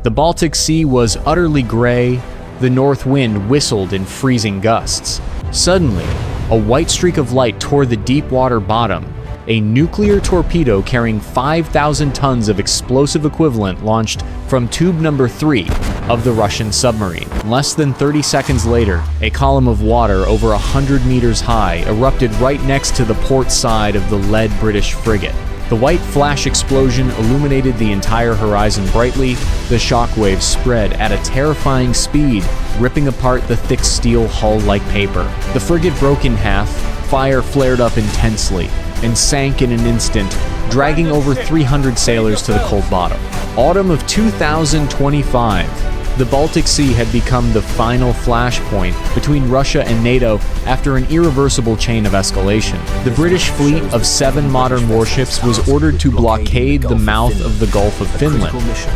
The Baltic Sea was utterly gray, the north wind whistled in freezing gusts. Suddenly, a white streak of light tore the deep water bottom. A nuclear torpedo carrying 5,000 tons of explosive equivalent launched from tube number 3 of the Russian submarine. Less than 30 seconds later, a column of water over 100 meters high erupted right next to the port side of the lead British frigate. The white flash explosion illuminated the entire horizon brightly. The shockwaves spread at a terrifying speed, ripping apart the thick steel hull like paper. The frigate broke in half, fire flared up intensely, and sank in an instant, dragging over 300 sailors to the cold bottom. Autumn of 2025. The Baltic Sea had become the final flashpoint between Russia and NATO after an irreversible chain of escalation. The British fleet of 7 modern warships was ordered to blockade the mouth of the Gulf of Finland,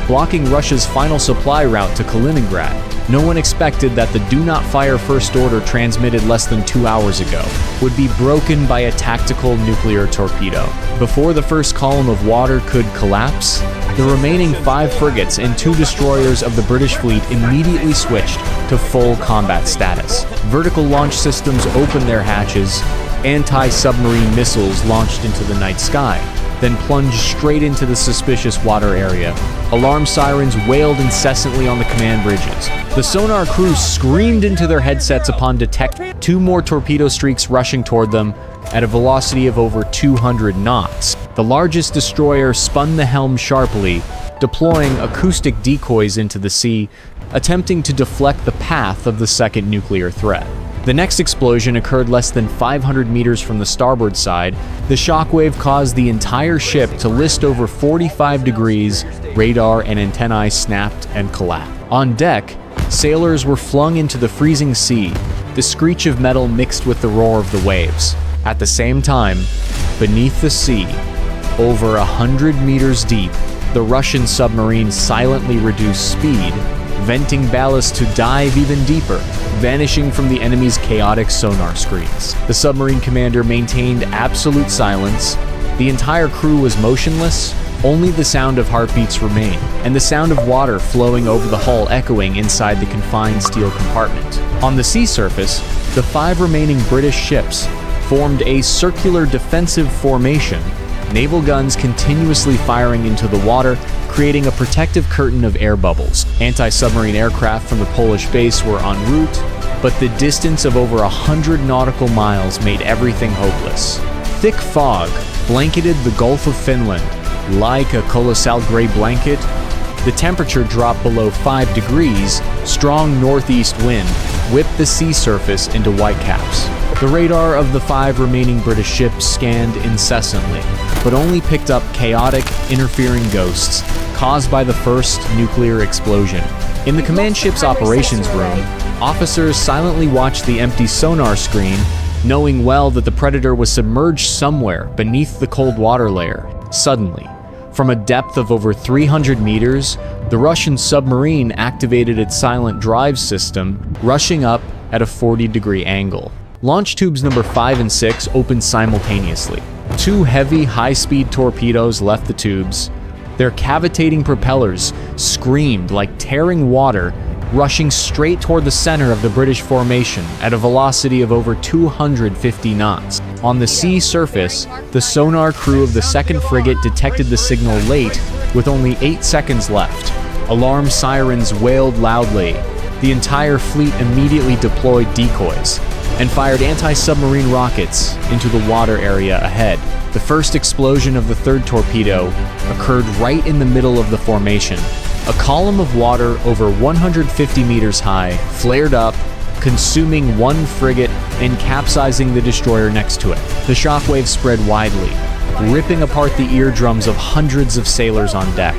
blocking Russia's final supply route to Kaliningrad. No one expected that the Do Not Fire First Order transmitted less than 2 hours ago would be broken by a tactical nuclear torpedo. Before the first column of water could collapse, the remaining 5 frigates and 2 destroyers of the British fleet immediately switched to full combat status. Vertical launch systems opened their hatches, anti-submarine missiles launched into the night sky, then plunged straight into the suspicious water area. Alarm sirens wailed incessantly on the command bridges. The sonar crews screamed into their headsets upon detecting 2 more torpedo streaks rushing toward them at a velocity of over 200 knots. The largest destroyer spun the helm sharply, deploying acoustic decoys into the sea, attempting to deflect the path of the second nuclear threat. The next explosion occurred less than 500 meters from the starboard side. The shockwave caused the entire ship to list over 45 degrees, radar and antennae snapped and collapsed. On deck, sailors were flung into the freezing sea, the screech of metal mixed with the roar of the waves. At the same time, beneath the sea, over 100 meters deep, the Russian submarine silently reduced speed, venting ballast to dive even deeper, vanishing from the enemy's chaotic sonar screens. The submarine commander maintained absolute silence. The entire crew was motionless. Only the sound of heartbeats remained, and the sound of water flowing over the hull echoing inside the confined steel compartment. On the sea surface, the 5 remaining British ships formed a circular defensive formation, naval guns continuously firing into the water, creating a protective curtain of air bubbles. Anti-submarine aircraft from the Polish base were en route, but the distance of over 100 nautical miles made everything hopeless. Thick fog blanketed the Gulf of Finland. Like a colossal gray blanket, the temperature dropped below 5 degrees. Strong northeast wind whipped the sea surface into whitecaps. The radar of the 5 remaining British ships scanned incessantly, but only picked up chaotic, interfering ghosts caused by the first nuclear explosion. In the command ship's operations room, officers silently watched the empty sonar screen, knowing well that the Predator was submerged somewhere beneath the cold water layer. Suddenly, from a depth of over 300 meters, the Russian submarine activated its silent drive system, rushing up at a 40-degree angle. Launch tubes number 5 and 6 opened simultaneously. 2 heavy, high-speed torpedoes left the tubes. Their cavitating propellers screamed like tearing water, rushing straight toward the center of the British formation at a velocity of over 250 knots. On the sea surface, the sonar crew of the second frigate detected the signal late, with only 8 seconds left. Alarm sirens wailed loudly. The entire fleet immediately deployed decoys and fired anti-submarine rockets into the water area ahead. The first explosion of the third torpedo occurred right in the middle of the formation. A column of water over 150 meters high flared up, consuming 1 frigate and capsizing the destroyer next to it. The shockwave spread widely, ripping apart the eardrums of hundreds of sailors on deck.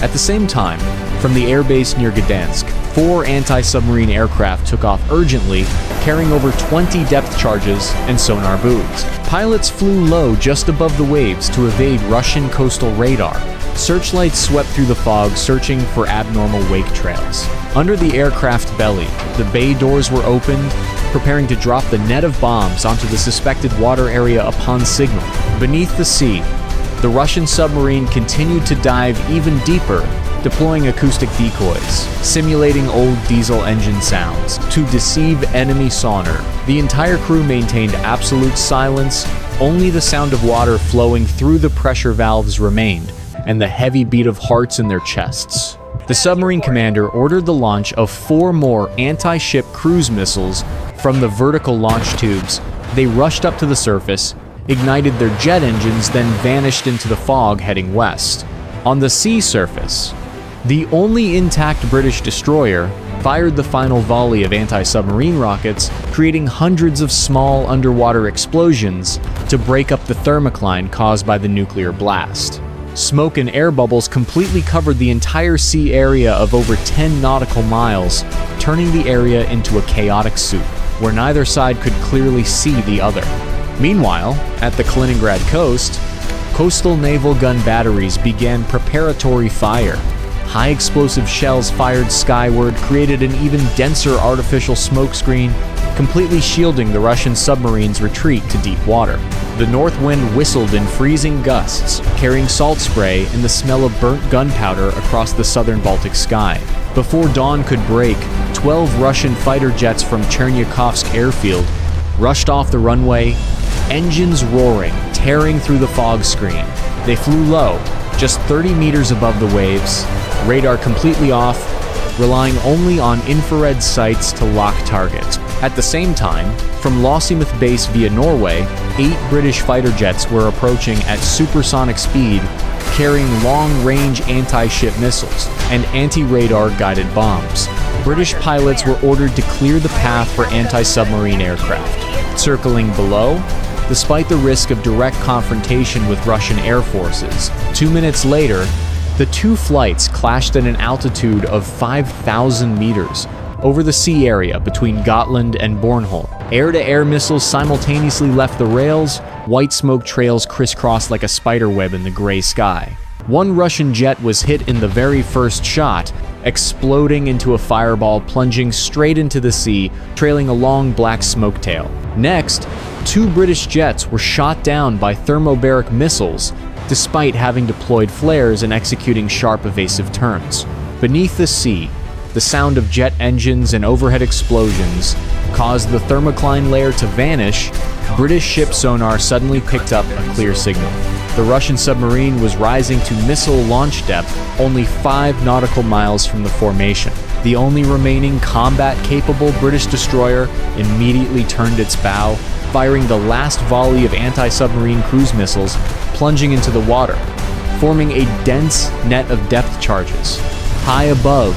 At the same time, from the airbase near Gdansk, 4 anti-submarine aircraft took off urgently, carrying over 20 depth charges and sonar buoys. Pilots flew low just above the waves to evade Russian coastal radar. Searchlights swept through the fog, searching for abnormal wake trails. Under the aircraft belly, the bay doors were opened, preparing to drop the net of bombs onto the suspected water area upon signal. Beneath the sea, the Russian submarine continued to dive even deeper, deploying acoustic decoys, simulating old diesel engine sounds to deceive enemy sonar. The entire crew maintained absolute silence. Only the sound of water flowing through the pressure valves remained, and the heavy beat of hearts in their chests. The submarine commander ordered the launch of 4 more anti-ship cruise missiles from the vertical launch tubes. They rushed up to the surface, ignited their jet engines, then vanished into the fog heading west. On the sea surface, the only intact British destroyer fired the final volley of anti-submarine rockets, creating hundreds of small underwater explosions to break up the thermocline caused by the nuclear blast. Smoke and air bubbles completely covered the entire sea area of over 10 nautical miles, turning the area into a chaotic soup, where neither side could clearly see the other. Meanwhile, at the Kaliningrad coast, coastal naval gun batteries began preparatory fire. High explosive shells fired skyward created an even denser artificial smokescreen, completely shielding the Russian submarines' retreat to deep water. The north wind whistled in freezing gusts, carrying salt spray and the smell of burnt gunpowder across the southern Baltic sky. Before dawn could break, 12 Russian fighter jets from Chernyakovsk airfield rushed off the runway, engines roaring, tearing through the fog screen. They flew low, just 30 meters above the waves, radar completely off, relying only on infrared sights to lock targets. At the same time, from Lossiemouth base via Norway, 8 British fighter jets were approaching at supersonic speed, carrying long-range anti-ship missiles and anti-radar guided bombs. British pilots were ordered to clear the path for anti-submarine aircraft, circling below, despite the risk of direct confrontation with Russian air forces. 2 minutes later, the 2 flights clashed at an altitude of 5,000 meters over the sea area between Gotland and Bornholm. Air-to-air missiles simultaneously left the rails, white smoke trails crisscrossed like a spider web in the gray sky. One Russian jet was hit in the very first shot, exploding into a fireball plunging straight into the sea, trailing a long black smoke tail. Next, 2 British jets were shot down by thermobaric missiles, despite having deployed flares and executing sharp evasive turns. Beneath the sea, the sound of jet engines and overhead explosions caused the thermocline layer to vanish. British ship sonar suddenly picked up a clear signal. The Russian submarine was rising to missile launch depth only 5 nautical miles from the formation. The only remaining combat-capable British destroyer immediately turned its bow, firing the last volley of anti-submarine cruise missiles, plunging into the water, forming a dense net of depth charges. High above,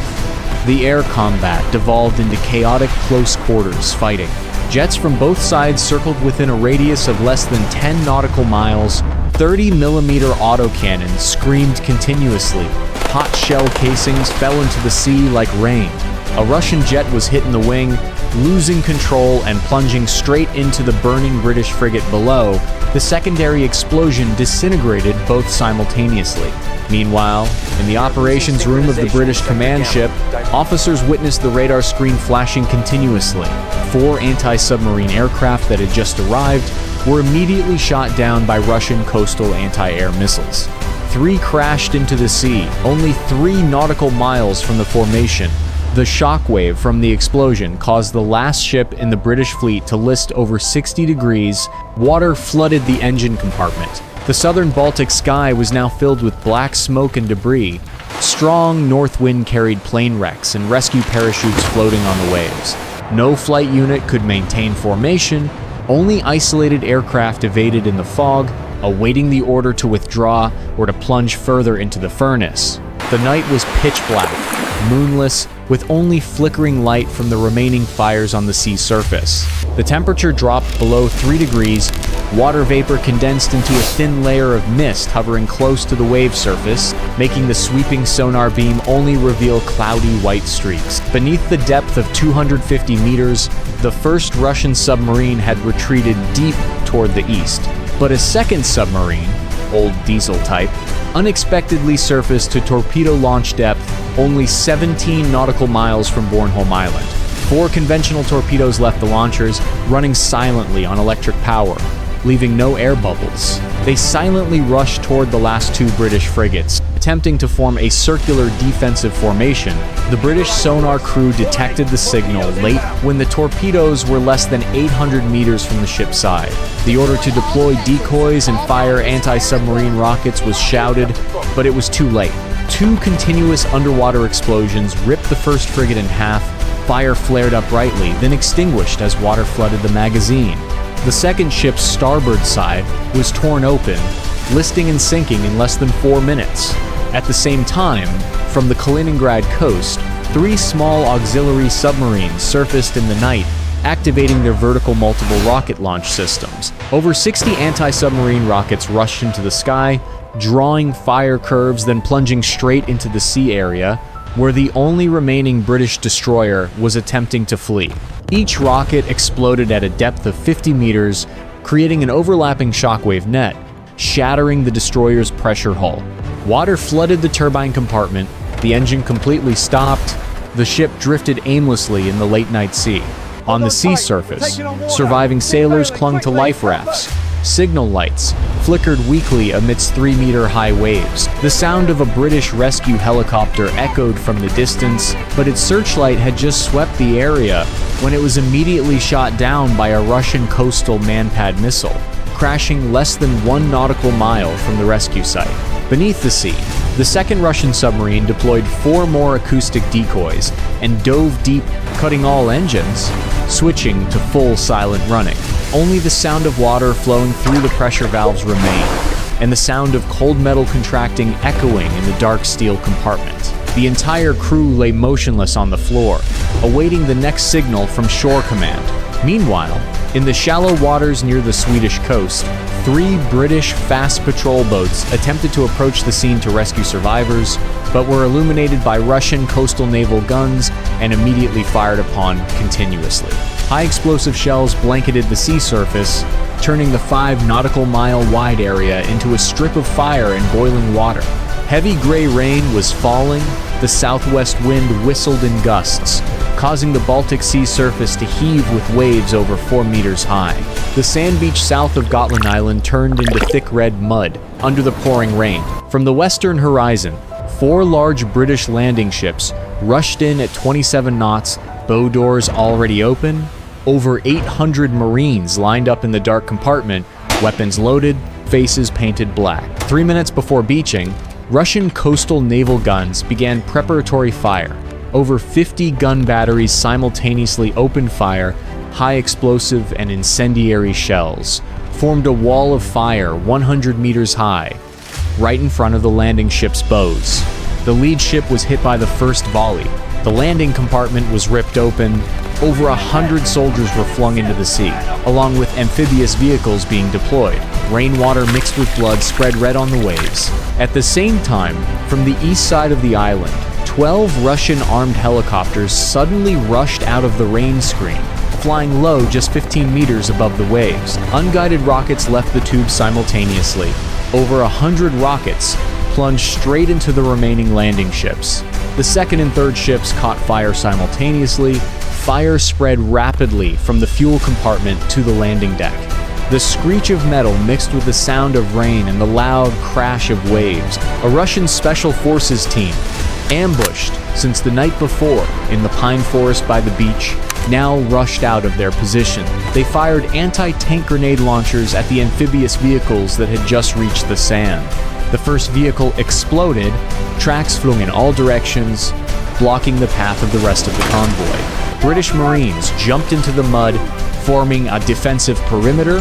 the air combat devolved into chaotic close-quarters fighting. Jets from both sides circled within a radius of less than 10 nautical miles. 30mm autocannons screamed continuously. Hot shell casings fell into the sea like rain. A Russian jet was hit in the wing, losing control and plunging straight into the burning British frigate below. The secondary explosion disintegrated both simultaneously. Meanwhile, in the operations room of the British command ship, officers witnessed the radar screen flashing continuously. 4 anti-submarine aircraft that had just arrived were immediately shot down by Russian coastal anti-air missiles. 3 crashed into the sea, only 3 nautical miles from the formation. The shockwave from the explosion caused the last ship in the British fleet to list over 60 degrees. Water flooded the engine compartment. The southern Baltic sky was now filled with black smoke and debris. Strong north wind carried plane wrecks and rescue parachutes floating on the waves. No flight unit could maintain formation. Only isolated aircraft evaded in the fog, awaiting the order to withdraw or to plunge further into the furnace. The night was pitch black, moonless, with only flickering light from the remaining fires on the sea surface. The temperature dropped below 3 degrees, water vapor condensed into a thin layer of mist hovering close to the wave surface, making the sweeping sonar beam only reveal cloudy white streaks. Beneath the depth of 250 meters, the first Russian submarine had retreated deep toward the east. But a second submarine, old diesel type, unexpectedly surfaced to torpedo launch depth only 17 nautical miles from Bornholm Island. 4 conventional torpedoes left the launchers, running silently on electric power, leaving no air bubbles. They silently rushed toward the last 2 British frigates, attempting to form a circular defensive formation, the British sonar crew detected the signal late when the torpedoes were less than 800 meters from the ship's side. The order to deploy decoys and fire anti-submarine rockets was shouted, but it was too late. Two continuous underwater explosions ripped the first frigate in half. Fire flared up brightly, then extinguished as water flooded the magazine. The second ship's starboard side was torn open, listing and sinking in less than 4 minutes. At the same time, from the Kaliningrad coast, 3 small auxiliary submarines surfaced in the night, activating their vertical multiple rocket launch systems. Over 60 anti-submarine rockets rushed into the sky, drawing fire curves, then plunging straight into the sea area, where the only remaining British destroyer was attempting to flee. Each rocket exploded at a depth of 50 meters, creating an overlapping shockwave net, shattering the destroyer's pressure hull. Water flooded the turbine compartment, the engine completely stopped, the ship drifted aimlessly in the late-night sea. On the sea surface, surviving sailors clung to life rafts. Signal lights flickered weakly amidst 3-meter-high waves. The sound of a British rescue helicopter echoed from the distance, but its searchlight had just swept the area when it was immediately shot down by a Russian coastal Manpad missile, crashing less than 1 nautical mile from the rescue site. Beneath the sea, the second Russian submarine deployed 4 more acoustic decoys and dove deep, cutting all engines, switching to full silent running. Only the sound of water flowing through the pressure valves remained, and the sound of cold metal contracting echoing in the dark steel compartment. The entire crew lay motionless on the floor, awaiting the next signal from Shore Command. Meanwhile, in the shallow waters near the Swedish coast, 3 British fast patrol boats attempted to approach the scene to rescue survivors, but were illuminated by Russian coastal naval guns and immediately fired upon continuously. High explosive shells blanketed the sea surface, turning the 5 nautical mile wide area into a strip of fire and boiling water. Heavy gray rain was falling, the southwest wind whistled in gusts, causing the Baltic Sea surface to heave with waves over 4 meters high. The sand beach south of Gotland Island turned into thick red mud under the pouring rain. From the western horizon, 4 large British landing ships rushed in at 27 knots, bow doors already open. Over 800 Marines lined up in the dark compartment, weapons loaded, faces painted black. 3 minutes before beaching, Russian coastal naval guns began preparatory fire. Over 50 gun batteries simultaneously opened fire. High explosive and incendiary shells formed a wall of fire 100 meters high, right in front of the landing ship's bows. The lead ship was hit by the first volley. The landing compartment was ripped open. Over 100 soldiers were flung into the sea, along with amphibious vehicles being deployed. Rainwater mixed with blood spread red on the waves. At the same time, from the east side of the island, 12 Russian armed helicopters suddenly rushed out of the rain screen, flying low just 15 meters above the waves. Unguided rockets left the tube simultaneously. Over 100 rockets plunged straight into the remaining landing ships. The second and third ships caught fire simultaneously. Fire spread rapidly from the fuel compartment to the landing deck. The screech of metal mixed with the sound of rain and the loud crash of waves. A Russian special forces team, ambushed since the night before in the pine forest by the beach, now rushed out of their position. They fired anti-tank grenade launchers at the amphibious vehicles that had just reached the sand. The first vehicle exploded, tracks flew in all directions, blocking the path of the rest of the convoy. British Marines jumped into the mud, forming a defensive perimeter,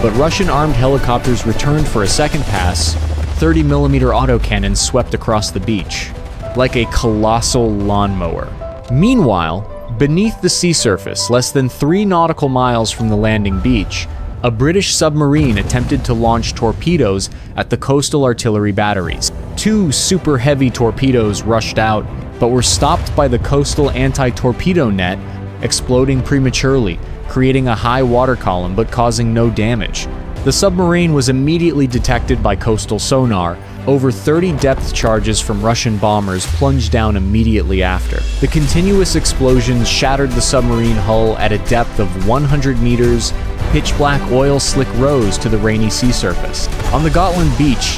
but Russian armed helicopters returned for a second pass. 30mm autocannons swept across the beach, like a colossal lawnmower. Meanwhile, beneath the sea surface, less than 3 nautical miles from the landing beach, a British submarine attempted to launch torpedoes at the coastal artillery batteries. 2 super heavy torpedoes rushed out, but were stopped by the coastal anti-torpedo net, exploding prematurely, creating a high water column but causing no damage. The submarine was immediately detected by coastal sonar. Over 30 depth charges from Russian bombers plunged down immediately after. The continuous explosions shattered the submarine hull at a depth of 100 meters. Pitch black oil slick rose to the rainy sea surface. On the Gotland beach,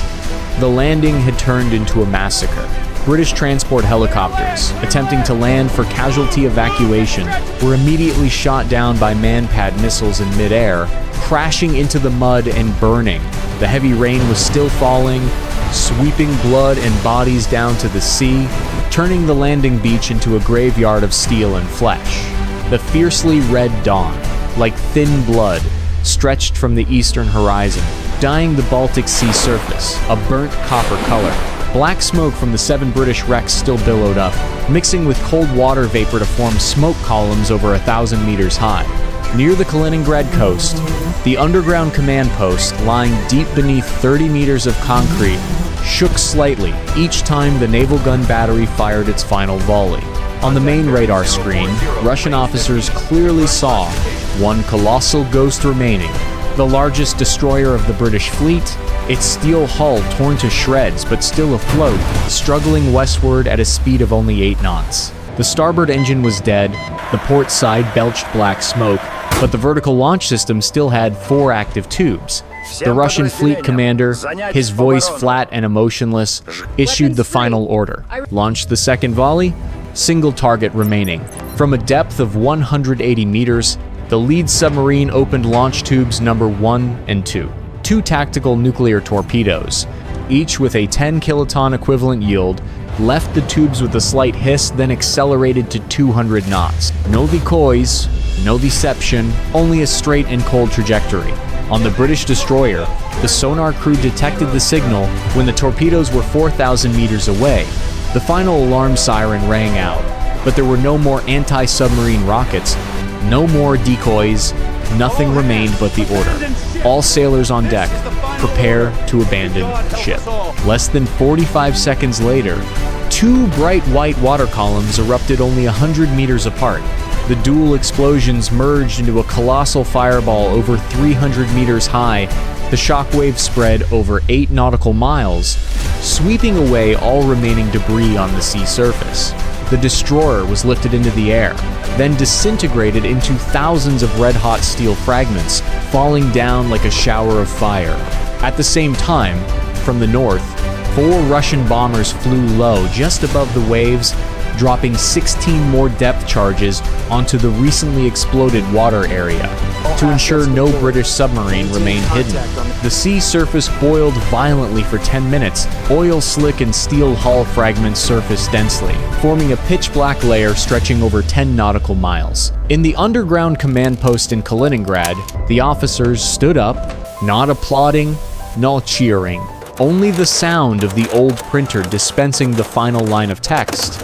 The landing had turned into a massacre. British transport helicopters, attempting to land for casualty evacuation, were immediately shot down by man-pad missiles in midair, crashing into the mud and burning. The heavy rain was still falling, sweeping blood and bodies down to the sea, turning the landing beach into a graveyard of steel and flesh. The fiercely red dawn, like thin blood, stretched from the eastern horizon, dyeing the Baltic Sea surface a burnt copper color. Black smoke from the 7 British wrecks still billowed up, mixing with cold water vapor to form smoke columns over 1,000 meters high. Near the Kaliningrad coast, the underground command post, lying deep beneath 30 meters of concrete, shook slightly each time the naval gun battery fired its final volley. On the main radar screen, Russian officers clearly saw one colossal ghost remaining, the largest destroyer of the British fleet, its steel hull torn to shreds but still afloat, struggling westward at a speed of only 8 knots. The starboard engine was dead, the port side belched black smoke, but the vertical launch system still had 4 active tubes. The Russian fleet commander, his voice flat and emotionless, issued the final order. Launch the second volley, single target remaining. From a depth of 180 meters, the lead submarine opened launch tubes number 1 and 2. 2 tactical nuclear torpedoes, each with a 10 kiloton equivalent yield, left the tubes with a slight hiss, then accelerated to 200 knots. No decoys, no deception, only a straight and cold trajectory. On the British destroyer, the sonar crew detected the signal when the torpedoes were 4,000 meters away. The final alarm siren rang out, but there were no more anti-submarine rockets, no more decoys, nothing remained but the order. All sailors on deck, prepare to abandon ship. Less than 45 seconds later, 2 bright white water columns erupted only 100 meters apart. The dual explosions merged into a colossal fireball over 300 meters high. The shockwave spread over 8 nautical miles, sweeping away all remaining debris on the sea surface. The destroyer was lifted into the air, then disintegrated into thousands of red-hot steel fragments, falling down like a shower of fire. At the same time, from the north, 4 Russian bombers flew low just above the waves, dropping 16 more depth charges onto the recently exploded water area to ensure no British submarine remained hidden. The sea surface boiled violently for 10 minutes. Oil slick and steel hull fragments surfaced densely, forming a pitch-black layer stretching over 10 nautical miles. In the underground command post in Kaliningrad, the officers stood up, not applauding, not cheering, only the sound of the old printer dispensing the final line of text.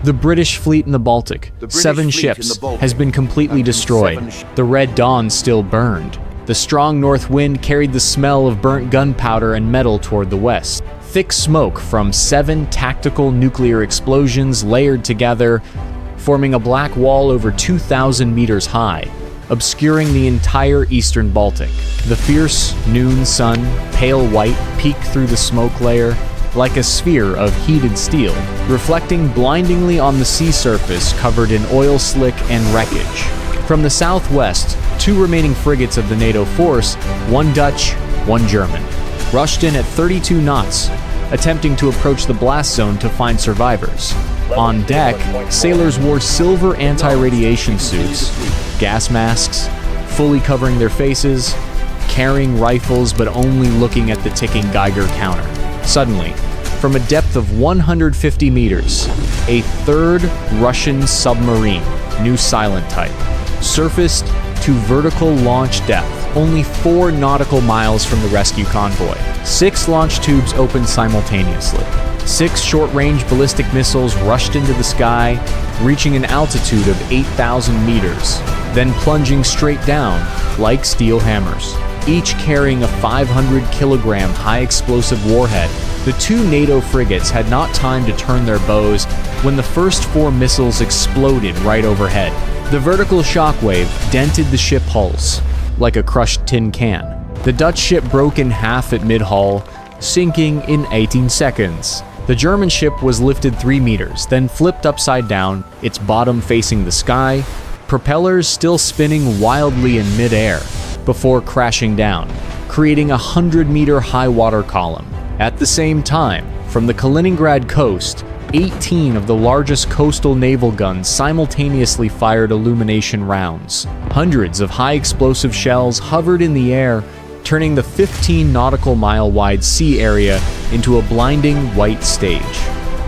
The British fleet in the Baltic, 7 ships, has been completely destroyed. The Red Dawn still burned. The strong north wind carried the smell of burnt gunpowder and metal toward the west. Thick smoke from 7 tactical nuclear explosions layered together, forming a black wall over 2,000 meters high, obscuring the entire eastern Baltic. The fierce noon sun, pale white, peeked through the smoke layer, like a sphere of heated steel, reflecting blindingly on the sea surface covered in oil slick and wreckage. From the southwest, 2 remaining frigates of the NATO force, 1 Dutch, 1 German, rushed in at 32 knots, attempting to approach the blast zone to find survivors. On deck, sailors wore silver anti-radiation suits, gas masks, fully covering their faces, carrying rifles but only looking at the ticking Geiger counter. Suddenly, from a depth of 150 meters, a 3rd Russian submarine, new silent type, surfaced to vertical launch depth, only 4 nautical miles from the rescue convoy. 6 launch tubes opened simultaneously. 6 short-range ballistic missiles rushed into the sky, reaching an altitude of 8,000 meters, then plunging straight down like steel hammers, each carrying a 500-kilogram high-explosive warhead. The 2 NATO frigates had not time to turn their bows when the first 4 missiles exploded right overhead. The vertical shockwave dented the ship hulls like a crushed tin can. The Dutch ship broke in half at mid-hull, sinking in 18 seconds. The German ship was lifted 3 meters, then flipped upside down, its bottom facing the sky, propellers still spinning wildly in mid-air, before crashing down, creating a 100-meter high water column. At the same time, from the Kaliningrad coast, 18 of the largest coastal naval guns simultaneously fired illumination rounds. Hundreds of high-explosive shells hovered in the air, turning the 15 nautical mile wide sea area into a blinding white stage.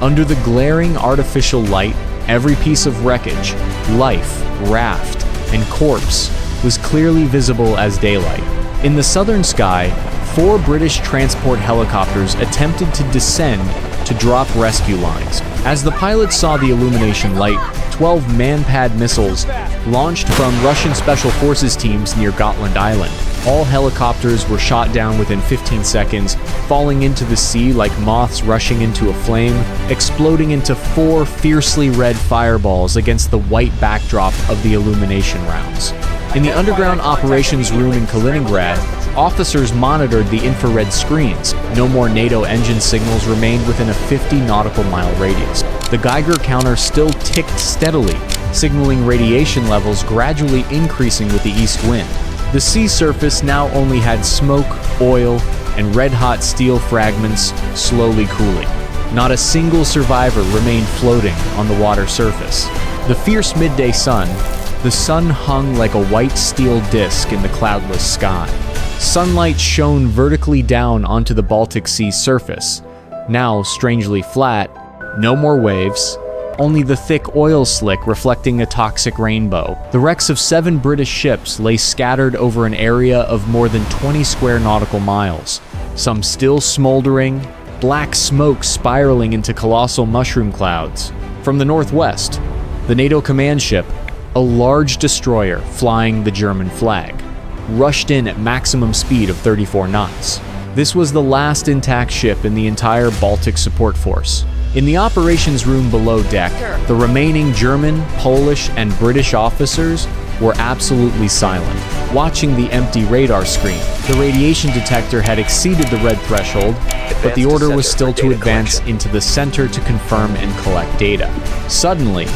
Under the glaring artificial light, every piece of wreckage, life, raft, and corpse was clearly visible as daylight. In the southern sky, 4 British transport helicopters attempted to descend to drop rescue lines. As the pilots saw the illumination light, 12 man-pad missiles launched from Russian Special Forces teams near Gotland Island. All helicopters were shot down within 15 seconds, falling into the sea like moths rushing into a flame, exploding into 4 fiercely red fireballs against the white backdrop of the illumination rounds. In the underground operations room in Kaliningrad, officers monitored the infrared screens. No more NATO engine signals remained within a 50 nautical mile radius. The Geiger counter still ticked steadily, signaling radiation levels gradually increasing with the east wind. The sea surface now only had smoke, oil, and red-hot steel fragments slowly cooling. Not a single survivor remained floating on the water surface. The fierce midday sun, the sun hung like a white steel disk in the cloudless sky. Sunlight shone vertically down onto the Baltic Sea surface, now strangely flat, no more waves, only the thick oil slick reflecting a toxic rainbow. The wrecks of 7 British ships lay scattered over an area of more than 20 square nautical miles, some still smoldering, black smoke spiraling into colossal mushroom clouds. From the northwest, the NATO command ship, a large destroyer flying the German flag, rushed in at maximum speed of 34 knots. This was the last intact ship in the entire Baltic support force. In the operations room below deck, the remaining German, Polish, and British officers were absolutely silent, watching the empty radar screen. The radiation detector had exceeded the red threshold, but the order was still to advance into the center to confirm and collect data. Suddenly,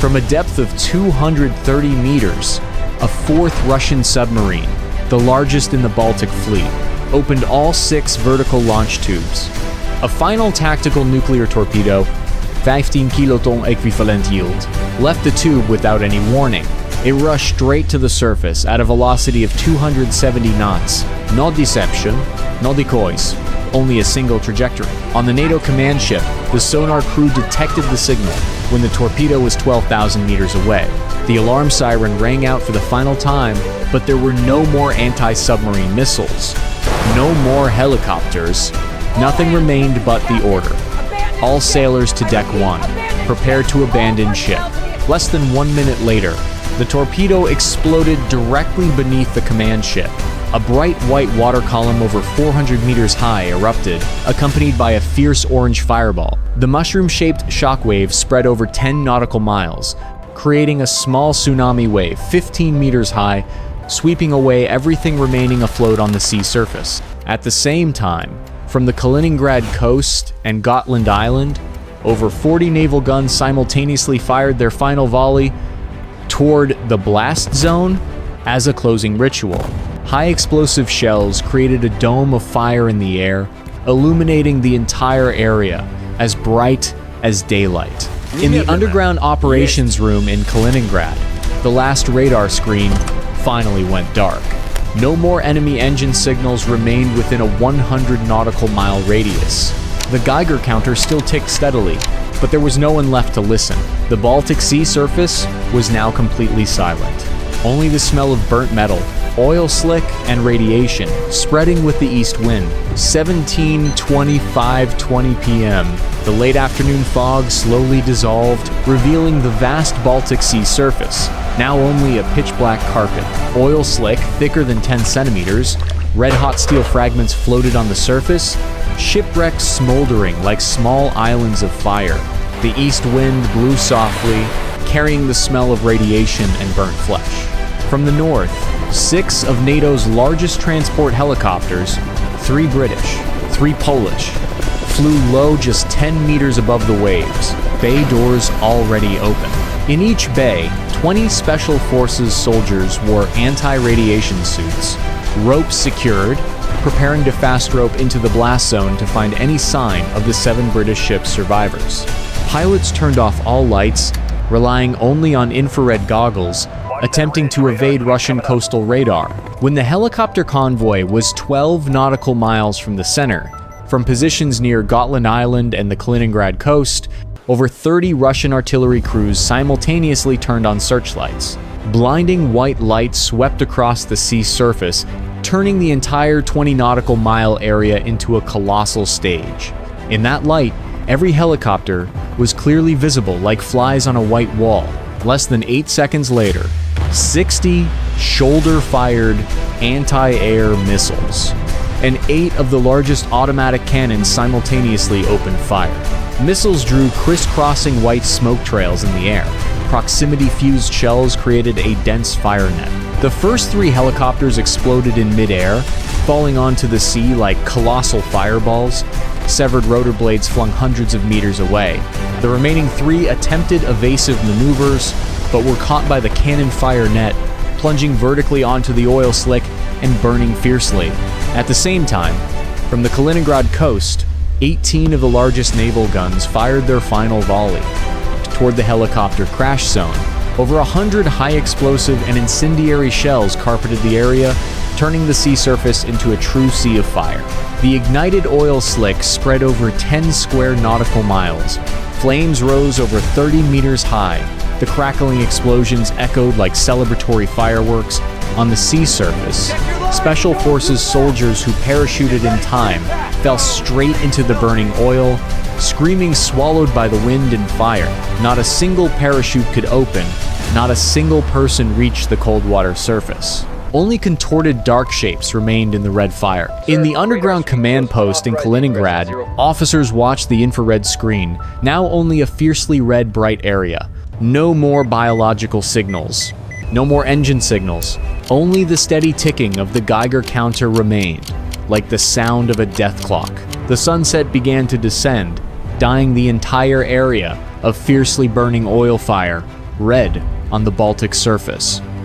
from a depth of 230 meters, a 4th Russian submarine, the largest in the Baltic fleet, opened all 6 vertical launch tubes. A final tactical nuclear torpedo, 15 kiloton equivalent yield, left the tube without any warning. It rushed straight to the surface at a velocity of 270 knots. No deception, no decoys, only a single trajectory. On the NATO command ship, the sonar crew detected the signal when the torpedo was 12,000 meters away. The alarm siren rang out for the final time, but there were no more anti-submarine missiles, no more helicopters. Nothing remained but the order. All sailors to deck 1, prepare to abandon ship. Less than 1 minute later, the torpedo exploded directly beneath the command ship. A bright white water column over 400 meters high erupted, accompanied by a fierce orange fireball. The mushroom-shaped shockwave spread over 10 nautical miles, creating a small tsunami wave 15 meters high, sweeping away everything remaining afloat on the sea surface. At the same time, from the Kaliningrad coast and Gotland Island, over 40 naval guns simultaneously fired their final volley toward the blast zone as a closing ritual. High explosive shells created a dome of fire in the air, illuminating the entire area as bright as daylight. In the underground operations room in Kaliningrad, the last radar screen finally went dark. No more enemy engine signals remained within a 100 nautical mile radius. The Geiger counter still ticked steadily, but there was no one left to listen. The Baltic Sea surface was now completely silent. Only the smell of burnt metal, oil slick, and radiation spreading with the east wind. 17:25:20 p.m. The late afternoon fog slowly dissolved, revealing the vast Baltic Sea surface, now only a pitch-black carpet. Oil slick, thicker than 10 centimeters, red-hot steel fragments floated on the surface, shipwrecks smoldering like small islands of fire. The east wind blew softly, carrying the smell of radiation and burnt flesh. From the north, 6 of NATO's largest transport helicopters, 3 British, 3 Polish, flew low just 10 meters above the waves, bay doors already open. In each bay, 20 Special Forces soldiers wore anti-radiation suits, ropes secured, preparing to fast rope into the blast zone to find any sign of the 7 British ships' survivors. Pilots turned off all lights, relying only on infrared goggles, attempting to evade Russian coastal radar. When the helicopter convoy was 12 nautical miles from the center, from positions near Gotland Island and the Kaliningrad coast, over 30 Russian artillery crews simultaneously turned on searchlights. Blinding white light swept across the sea surface, turning the entire 20 nautical mile area into a colossal stage. In that light, every helicopter was clearly visible like flies on a white wall. Less than 8 seconds later, 60 shoulder-fired anti-air missiles and 8 of the largest automatic cannons simultaneously opened fire. Missiles drew crisscrossing white smoke trails in the air. Proximity-fused shells created a dense fire net. The first 3 helicopters exploded in mid-air, falling onto the sea like colossal fireballs. Severed rotor blades flung hundreds of meters away. The remaining 3 attempted evasive maneuvers, but were caught by the cannon fire net, plunging vertically onto the oil slick and burning fiercely. At the same time, from the Kaliningrad coast, 18 of the largest naval guns fired their final volley toward the helicopter crash zone. Over 100 high-explosive and incendiary shells carpeted the area, turning the sea surface into a true sea of fire. The ignited oil slick spread over 10 square nautical miles. Flames rose over 30 meters high. The crackling explosions echoed like celebratory fireworks. On the sea surface, Special Forces soldiers who parachuted in time fell straight into the burning oil, screaming swallowed by the wind and fire. Not a single parachute could open, not a single person reached the cold water surface. Only contorted dark shapes remained in the red fire. In the underground command post in Kaliningrad, officers watched the infrared screen, now only a fiercely red bright area. No more biological signals. No more engine signals. Only the steady ticking of the Geiger counter remained, like the sound of a death clock. The sunset began to descend, dyeing the entire area of fiercely burning oil fire red on the Baltic surface.